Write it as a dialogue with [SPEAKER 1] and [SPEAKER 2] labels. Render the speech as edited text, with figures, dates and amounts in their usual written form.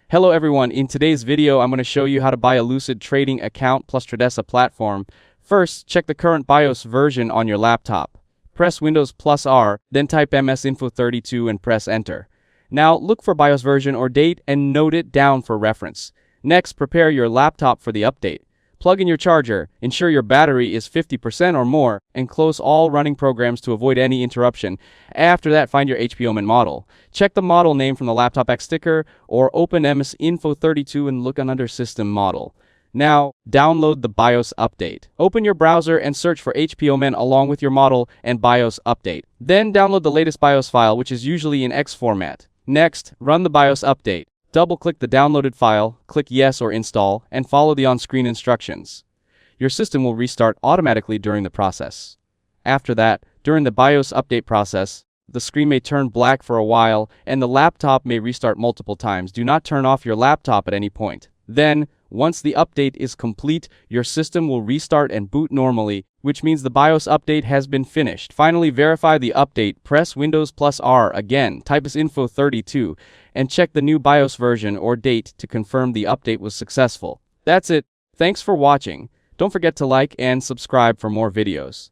[SPEAKER 1] Hello everyone, in today's video I'm going to show you how to buy a Lucid Trading account plus Tradesea platform. First, check the current BIOS version on your laptop. Press Windows plus R, then type MSInfo32 and press enter. Now look for BIOS version or date and note it down for reference. Next, prepare your laptop for the update. Plug in your charger, ensure your battery is 50% or more, and close all running programs to avoid any interruption. After that, find your HP Omen model. Check the model name from the laptop X sticker, or open MSInfo32 and look under System Model. Now, download the BIOS update. Open your browser and search for HP Omen along with your model and BIOS update. Then download the latest BIOS file, which is usually in X format. Next, run the BIOS update. Double-click the downloaded file, click Yes or Install, and follow the on-screen instructions. Your system will restart automatically during the process. After that, during the BIOS update process, the screen may turn black for a while, and the laptop may restart multiple times. Do not turn off your laptop at any point. Then, once the update is complete, your system will restart and boot normally, which means the BIOS update has been finished. Finally, verify the update. Press Windows plus R again, type Info32, and check the new BIOS version or date to confirm the update was successful. That's it. Thanks for watching. Don't forget to like and subscribe for more videos.